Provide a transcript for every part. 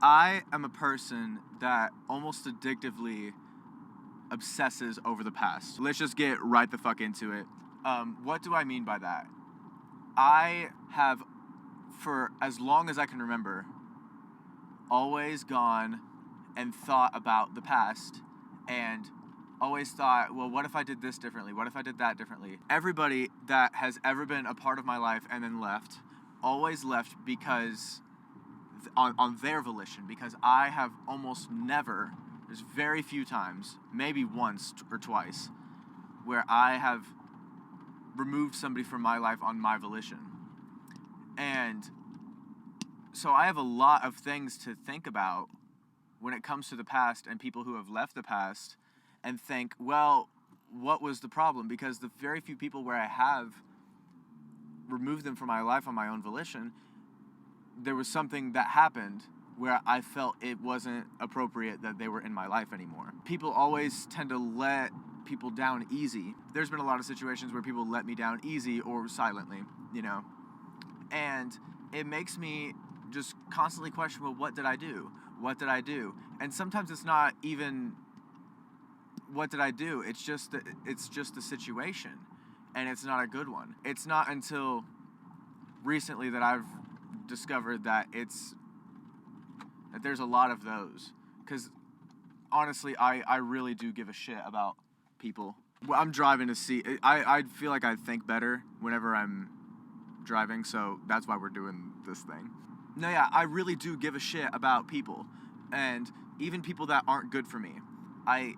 I am a person that almost addictively obsesses over the past. Let's just get right the fuck into it. What do I mean by that? I have, for as long as I can remember, always gone and thought about the past and always thought, well, what if I did this differently? What if I did that differently? Everybody that has ever been a part of my life and then left, always left because on their volition, because I have almost never, there's very few times, maybe once or twice, where I have removed somebody from my life on my volition. And so I have a lot of things to think about when it comes to the past and people who have left the past, and think, well, what was the problem? Because the very few people where I have removed them from my life on my own volition, there was something that happened where I felt it wasn't appropriate that they were in my life anymore. People always tend to let people down easy. There's been a lot of situations where people let me down easy or silently, and it makes me just constantly question, well, what did I do? What did I do? And sometimes it's not even what did I do? It's just the situation, and it's not a good one. It's not until recently that I've discovered that there's a lot of those, because honestly, I really do give a shit about people. I'm driving to see, I feel like I think better whenever I'm driving, so that's why we're doing this thing. No, yeah, I really do give a shit about people, and even people that aren't good for me. I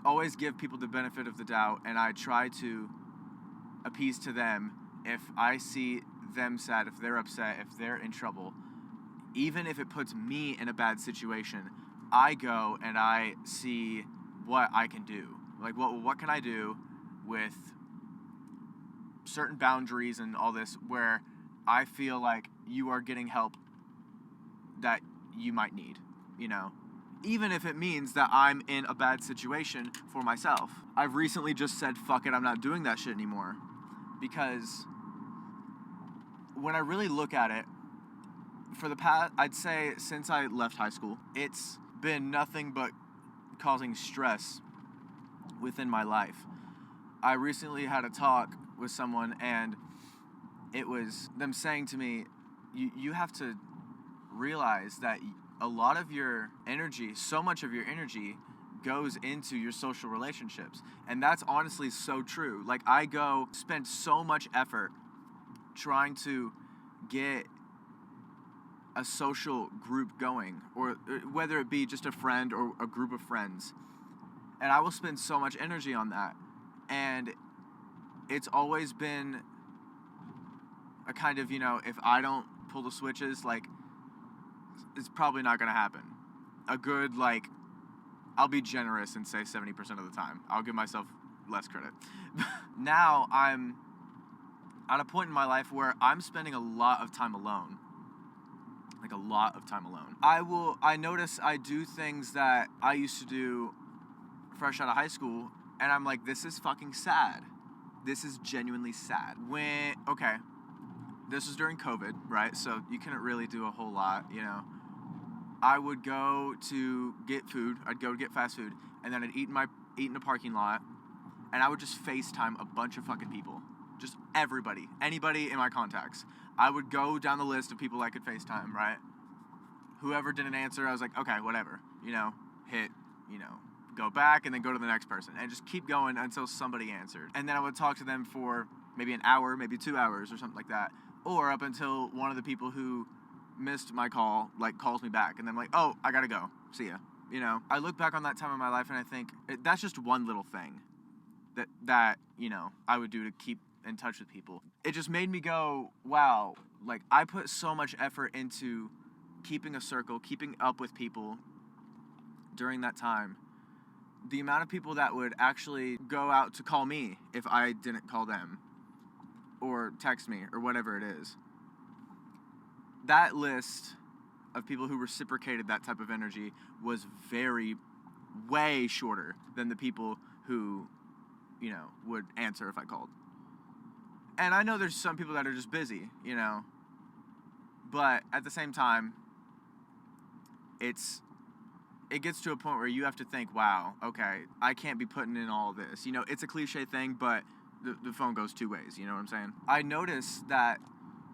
always give people the benefit of the doubt, and I try to appease to them. If I see them sad, if they're upset, if they're in trouble, even if it puts me in a bad situation, I go and I see what I can do. Like, what can I do with certain boundaries and all this, where I feel like you are getting help that you might need, even if it means that I'm in a bad situation for myself. I've recently just said, fuck it, I'm not doing that shit anymore, because when I really look at it, for the past, I'd say since I left high school, it's been nothing but causing stress within my life. I recently had a talk with someone, and it was them saying to me, you have to realize that a lot of your energy, so much of your energy, goes into your social relationships. And that's honestly so true. Like, I spend so much effort trying to get a social group going, or whether it be just a friend or a group of friends, and I will spend so much energy on that, and it's always been a kind of, if I don't pull the switches, like, it's probably not going to happen. A good, I'll be generous and say 70% of the time. I'll give myself less credit. Now I'm at a point in my life where I'm spending a lot of time alone. Like, a lot of time alone. I notice I do things that I used to do fresh out of high school, and I'm like, this is fucking sad. This is genuinely sad. This was during COVID, right? So you couldn't really do a whole lot, I would go to get food. I'd go to get fast food, and then I'd eat in a parking lot, and I would just FaceTime a bunch of fucking people. Just everybody. Anybody in my contacts. I would go down the list of people I could FaceTime, right? Whoever didn't answer, I was like, okay, whatever. Hit, go back, and then go to the next person. And just keep going until somebody answered. And then I would talk to them for maybe an hour, maybe 2 hours, or something like that. Or up until one of the people who missed my call, calls me back. And then I'm like, oh, I gotta go. See ya. I look back on that time in my life, and I think that's just one little thing that I would do to keep in touch with people. It just made me go, wow, I put so much effort into keeping a circle, keeping up with people during that time. The amount of people that would actually go out to call me if I didn't call them, or text me, or whatever it is. That list of people who reciprocated that type of energy was way shorter than the people who, would answer if I called. And I know there's some people that are just busy, but at the same time, it gets to a point where you have to think, wow, okay, I can't be putting in all this. You know, it's a cliche thing, but the phone goes two ways, you know what I'm saying? I noticed that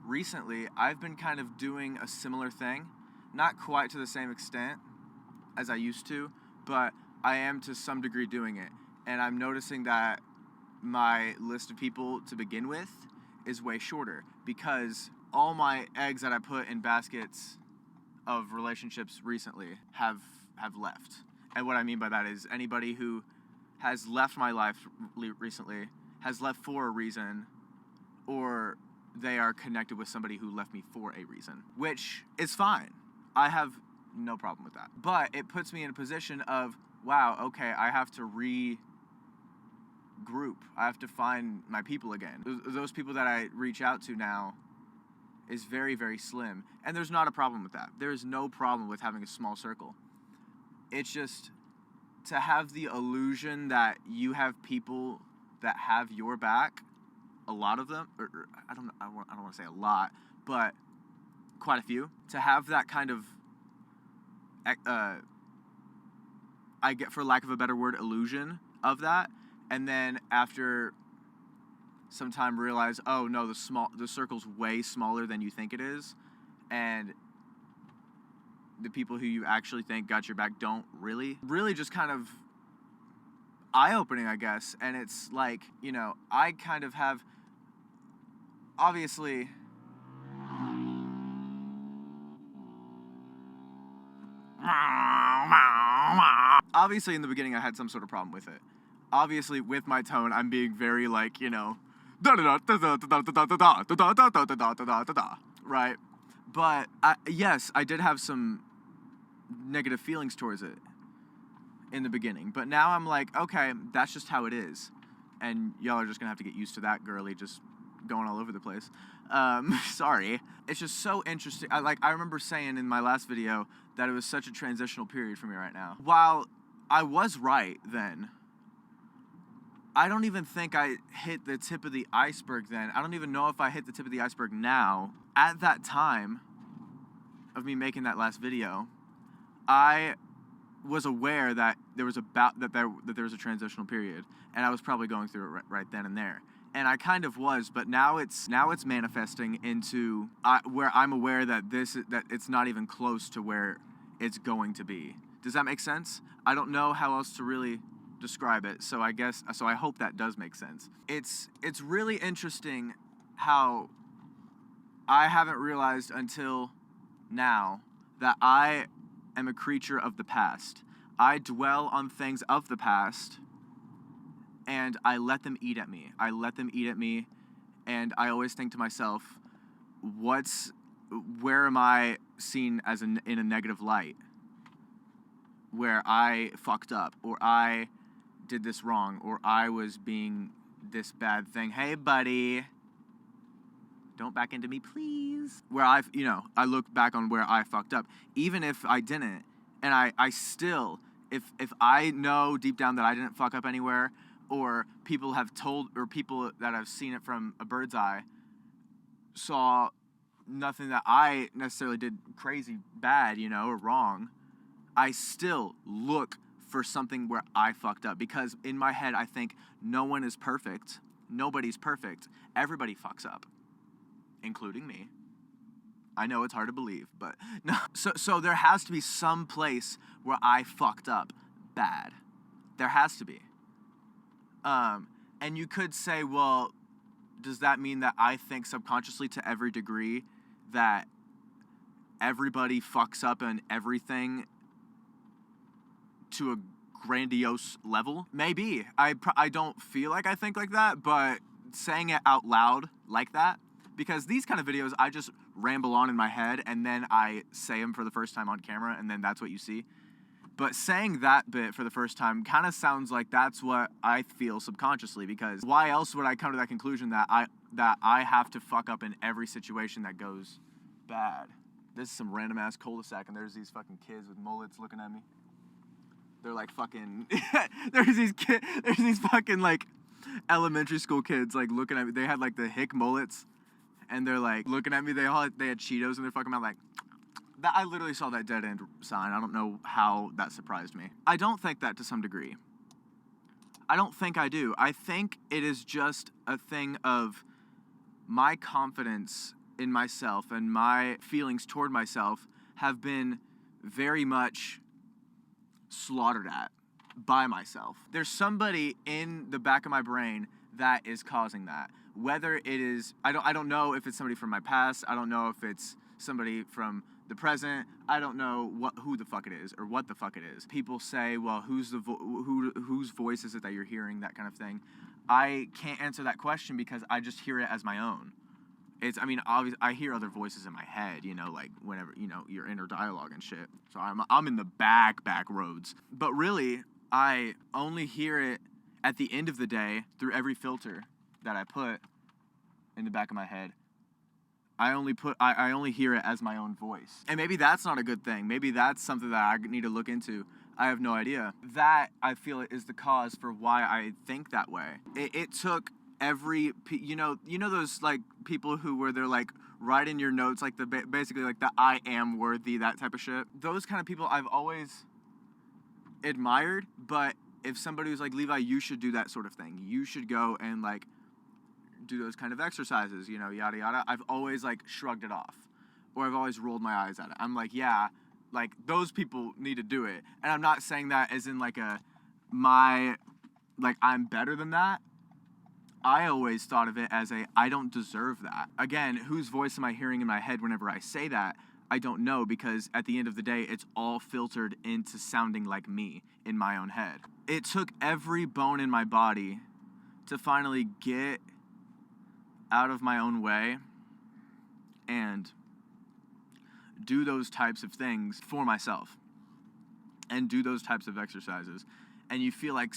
recently I've been kind of doing a similar thing, not quite to the same extent as I used to, but I am to some degree doing it. And I'm noticing that my list of people to begin with is way shorter because all my eggs that I put in baskets of relationships recently have left. And what I mean by that is anybody who has left my life recently has left for a reason, or they are connected with somebody who left me for a reason, which is fine. I have no problem with that. But it puts me in a position of, wow, okay, I have to regroup. I have to find my people again. Those people that I reach out to now is very, very slim. And there's not a problem with that. There is no problem with having a small circle. It's just to have the illusion that you have people that have your back, a lot of them, or I don't want to say a lot, but quite a few, to have that kind of, I get, for lack of a better word, illusion of that, and then after some time realize, oh no, the circle's way smaller than you think it is, and the people who you actually think got your back don't really just kind of eye-opening, I guess. And it's like, you know, I kind of have, obviously, in the beginning I had some sort of problem with it. Obviously, with my tone, I'm being very like, you know, right? But yes, I did have some negative feelings towards it in the beginning. But now I'm like, okay, that's just how it is. And y'all are just gonna have to get used to that girly just going all over the place. Sorry. It's just so interesting. I remember saying in my last video that it was such a transitional period for me right now. While I was right then, I don't even think I hit the tip of the iceberg then. I don't even know if I hit the tip of the iceberg now. At that time of me making that last video, I was aware that there was there was a transitional period, and I was probably going through it right then and there. And I kind of was, but now it's manifesting into where I'm aware that it's not even close to where it's going to be. Does that make sense? I don't know how else to really describe it, so I hope that does make sense. It's really interesting how I haven't realized until now that I am a creature of the past. I dwell on things of the past, and I let them eat at me. And I always think to myself, where am I seen as in a negative light? Where I fucked up, or I did this wrong, or I was being this bad thing. Hey, buddy, don't back into me, please. Where I look back on where I fucked up, even if I didn't, and I still, if I know deep down that I didn't fuck up anywhere, or people that have seen it from a bird's eye saw nothing that I necessarily did crazy bad, or wrong, I still look for something where I fucked up, because in my head I think no one is perfect, nobody's perfect, everybody fucks up, including me. I know it's hard to believe, but no. So there has to be some place where I fucked up bad. There has to be. And you could say, well, does that mean that I think subconsciously to every degree that everybody fucks up in everything to a grandiose level? Maybe. I don't feel like I think like that, but saying it out loud like that, because these kind of videos, I just ramble on in my head, and then I say them for the first time on camera, and then that's what you see. But saying that bit for the first time kind of sounds like that's what I feel subconsciously, because why else would I come to that conclusion that I have to fuck up in every situation that goes bad? This is some random ass cul-de-sac, and there's these fucking kids with mullets looking at me. They're like fucking there's these fucking like elementary school kids like looking at me. They had like the hick mullets, and they're like looking at me. They had Cheetos in their fucking mouth, like I literally saw that dead end sign. I don't know how that surprised me. I don't think that to some degree. I don't think I do. I think it is just a thing of my confidence in myself and my feelings toward myself have been very much slaughtered at by myself. There's somebody in the back of my brain that is causing that. Whether it is, I don't know if it's somebody from my past. I don't know if it's somebody from the present. I don't know who the fuck it is or what the fuck it is. People say, well, whose voice is it that you're hearing, that kind of thing. I can't answer that question because I just hear it as my own. Obviously, I hear other voices in my head, like whenever, your inner dialogue and shit. So I'm in the back roads. But really, I only hear it at the end of the day through every filter that I put in the back of my head. I only hear it as my own voice. And maybe that's not a good thing. Maybe that's something that I need to look into. I have no idea. That, I feel, is the cause for why I think that way. It took every, those like people where they're like writing your notes, like basically like the I am worthy, that type of shit. Those kind of people I've always admired, but if somebody was like, Levi, you should do that sort of thing. You should go and like do those kind of exercises, yada yada. I've always like shrugged it off, or I've always rolled my eyes at it. I'm like, yeah, like those people need to do it. And I'm not saying that as in like I'm better than that. I always thought of it as I don't deserve that. Again, whose voice am I hearing in my head whenever I say that? I don't know, because at the end of the day, it's all filtered into sounding like me in my own head. It took every bone in my body to finally get out of my own way and do those types of things for myself and do those types of exercises. And you feel like,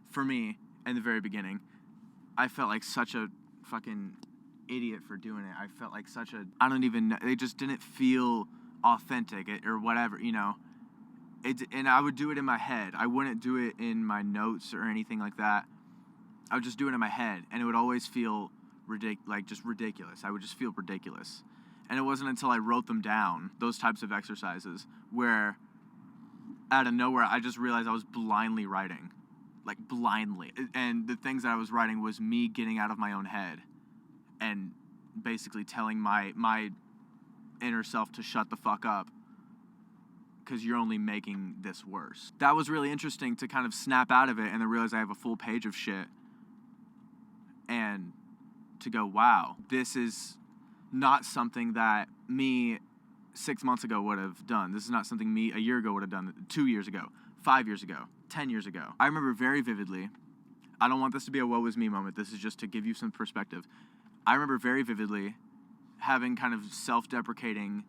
for me, in the very beginning, I felt like such a fucking idiot for doing it. I felt like I don't even know, it just didn't feel authentic or whatever, and I would do it in my head. I wouldn't do it in my notes or anything like that. I would just do it in my head, and it would always feel ridiculous. I would just feel ridiculous. And it wasn't until I wrote them down, those types of exercises, where out of nowhere I just realized I was blindly writing. Like blindly. And the things that I was writing was me getting out of my own head and basically telling my inner self to shut the fuck up, because you're only making this worse. That was really interesting to kind of snap out of it and then realize I have a full page of shit. And to go, wow, this is not something that me 6 months ago would have done. This is not something me a year ago would have done, 2 years ago, 5 years ago, 10 years ago. I remember very vividly, I don't want this to be a woe is me moment, this is just to give you some perspective. I remember very vividly having kind of self-deprecating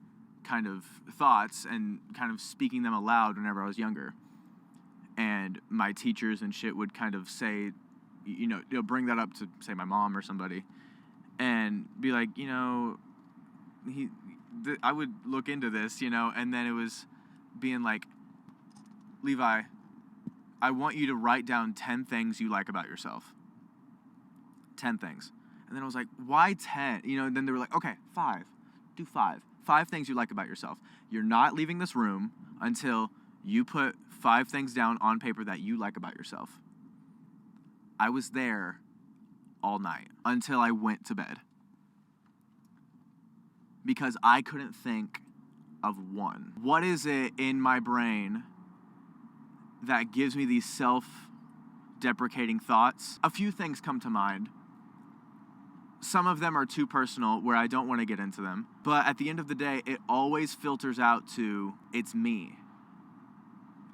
kind of thoughts and kind of speaking them aloud whenever I was younger. And my teachers and shit would kind of say, bring that up to, say, my mom or somebody, and be like, I would look into this, and then it was being like, Levi, I want you to write down 10 things you like about yourself. 10 things. And then I was like, why 10? And then they were like, okay, 5. Do 5. 5 things you like about yourself. You're not leaving this room until you put 5 things down on paper that you like about yourself. I was there all night until I went to bed, because I couldn't think of one. What is it in my brain that gives me these self-deprecating thoughts? A few things come to mind. Some of them are too personal where I don't want to get into them. But at the end of the day, it always filters out to, it's me.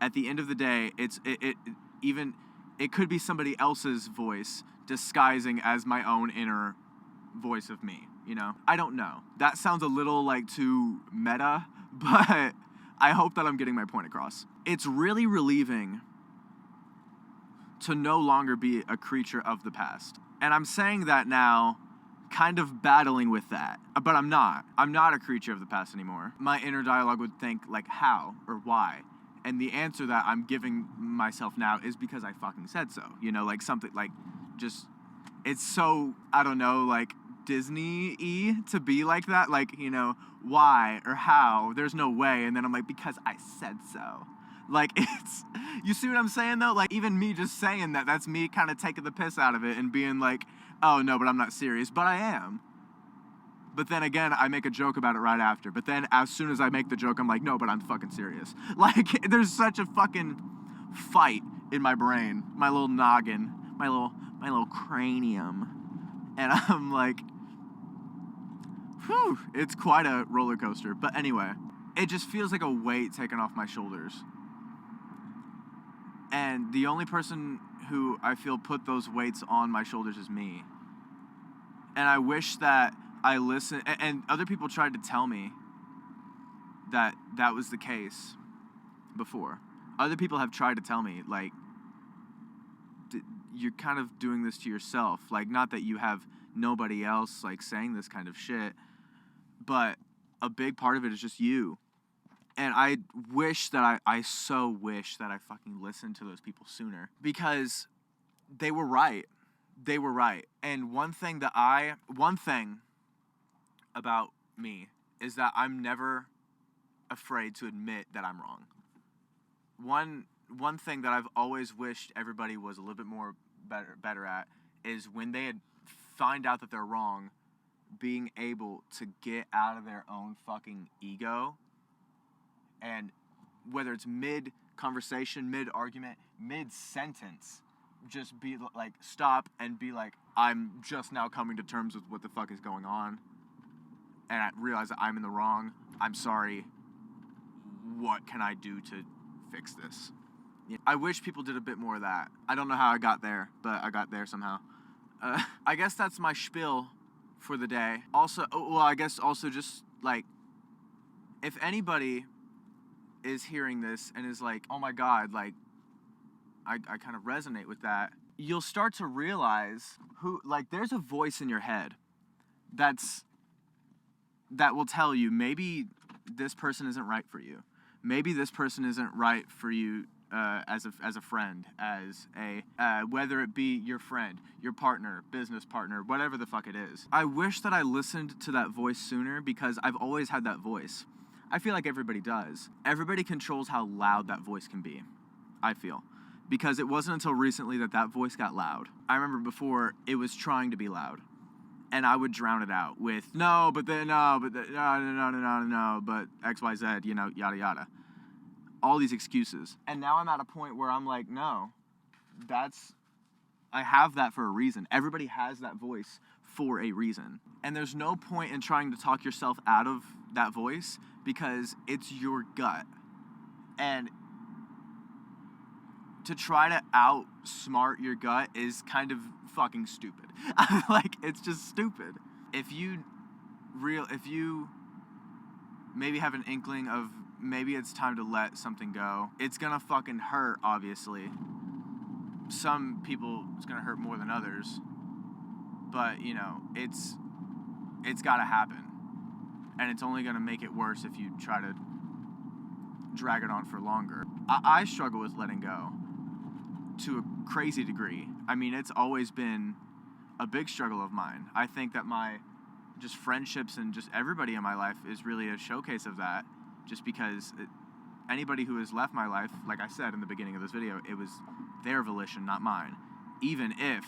At the end of the day, it could be somebody else's voice disguising as my own inner voice of me, I don't know. That sounds a little like too meta, but I hope that I'm getting my point across. It's really relieving to no longer be a creature of the past. And I'm saying that now, kind of battling with that. But I'm not. I'm not a creature of the past anymore. My inner dialogue would think, like, how or why? And the answer that I'm giving myself now is because I fucking said so. Like something like just, it's so, I don't know, like Disney-y to be like that. Like, you know, why or how? There's no way. And then I'm like, because I said so. Like, it's, you see what I'm saying though? Like, even me just saying that, that's me kind of taking the piss out of it and being like, oh no, but I'm not serious. But I am. But then again, I make a joke about it right after. But then as soon as I make the joke, I'm like, no, but I'm fucking serious. Like, there's such a fucking fight in my brain, my little noggin, my little cranium. And I'm like, whew, it's quite a roller coaster. But anyway, it just feels like a weight taken off my shoulders. And the only person who I feel put those weights on my shoulders is me. And I wish that I listened, and other people tried to tell me that that was the case before. Other people have tried to tell me, like, you're kind of doing this to yourself. Like, not that you have nobody else, like, saying this kind of shit, but a big part of it is just you. And I wish that I so wish that I fucking listened to those people sooner, because they were right. They were right. And one thing about me is that I'm never afraid to admit that I'm wrong. One thing that I've always wished everybody was a little bit more better at is when they find out that they're wrong, being able to get out of their own fucking ego, and whether it's mid-conversation, mid-argument, mid-sentence, just be like, stop and be like, I'm just now coming to terms with what the fuck is going on, and I realize that I'm in the wrong. I'm sorry. What can I do to fix this? I wish people did a bit more of that. I don't know how I got there, but I got there somehow. I guess that's my spiel for the day. Also, well, I guess also just, like, if anybody is hearing this and is like, oh my God, like, I kind of resonate with that, you'll start to realize there's a voice in your head that will tell you, maybe this person isn't right for you. Maybe this person isn't right for you as a friend, as whether it be your friend, your partner, business partner, whatever the fuck it is. I wish that I listened to that voice sooner, because I've always had that voice. I feel like everybody does. Everybody controls how loud that voice can be, I feel. Because it wasn't until recently that voice got loud. I remember before, it was trying to be loud. And I would drown it out with, no, but X, Y, Z, you know, yada, yada. All these excuses. And now I'm at a point where I'm like, no, I have that for a reason. Everybody has that voice for a reason. And there's no point in trying to talk yourself out of that voice, because it's your gut. And to try to outsmart your gut is kind of fucking stupid. Like, it's just stupid. If you maybe have an inkling of maybe it's time to let something go, it's gonna fucking hurt, obviously. Some people, it's gonna hurt more than others. But, you know, it's gotta happen. And it's only gonna make it worse if you try to drag it on for longer. I struggle with letting go to a crazy degree. I mean, it's always been a big struggle of mine. I think that my just friendships and just everybody in my life is really a showcase of that, just because anybody who has left my life, like I said in the beginning of this video, it was their volition, not mine. Even if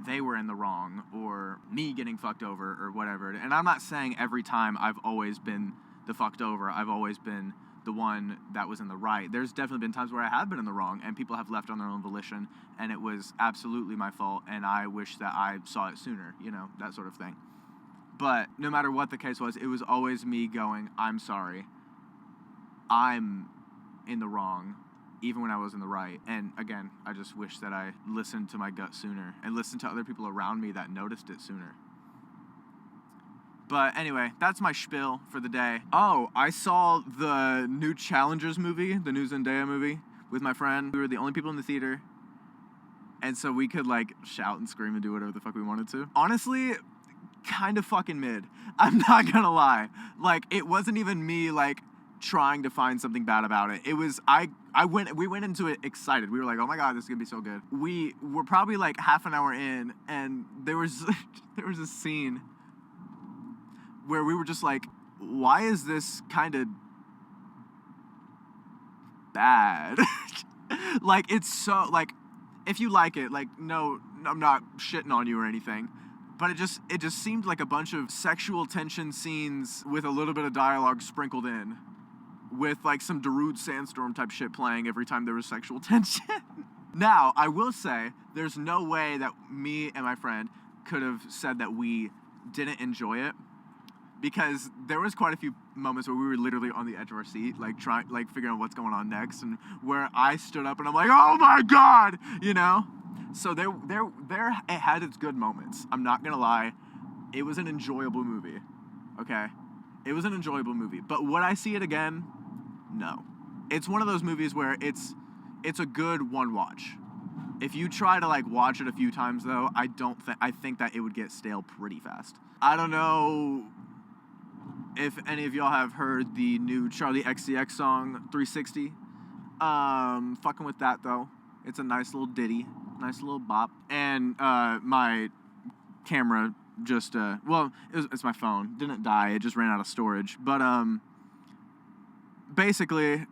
they were in the wrong, or me getting fucked over, or whatever. And I'm not saying every time I've always been the fucked over, I've always been the one that was in the right. There's definitely been times where I have been in the wrong, and people have left on their own volition, and it was absolutely my fault, and I wish that I saw it sooner, you know, that sort of thing. But no matter what the case was, it was always me going, I'm sorry. I'm in the wrong, even when I was in the right. And again, I just wish that I listened to my gut sooner and listened to other people around me that noticed it sooner. But anyway, that's my spiel for the day. Oh, I saw the new Challengers movie, the new Zendaya movie, with my friend. We were the only people in the theater. And so we could, like, shout and scream and do whatever the fuck we wanted to. Honestly, kind of fucking mid. I'm not gonna lie. Like, it wasn't even me, like, trying to find something bad about it. It was we went into it excited. We were like, oh my god, this is gonna be so good. We were probably like half an hour in, and there was a scene where we were just like, why is this kind of bad? Like, it's so, like, if you like it, like, no, I'm not shitting on you or anything, but it just seemed like a bunch of sexual tension scenes with a little bit of dialogue sprinkled in, with like some Darude Sandstorm type shit playing every time there was sexual tension. Now, I will say, there's no way that me and my friend could have said that we didn't enjoy it, because there was quite a few moments where we were literally on the edge of our seat, like figuring out what's going on next, and where I stood up and I'm like, oh my god, you know? So there it had its good moments. I'm not gonna lie, it was an enjoyable movie, okay? It was an enjoyable movie, but would I see it again? No. It's one of those movies where it's a good one watch. If you try to like watch it a few times though, I think that it would get stale pretty fast. I don't know if any of y'all have heard the new Charlie XCX song 360. Fucking with that though. It's a nice little ditty, nice little bop. And my camera just it's my phone. Didn't die, it just ran out of storage. But basically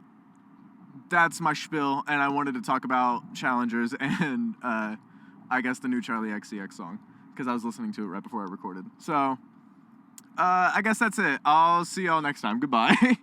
that's my spiel, and I wanted to talk about Challengers and I guess the new Charlie XCX song, because I was listening to it right before I recorded. So I guess that's it. I'll see y'all next time. Goodbye.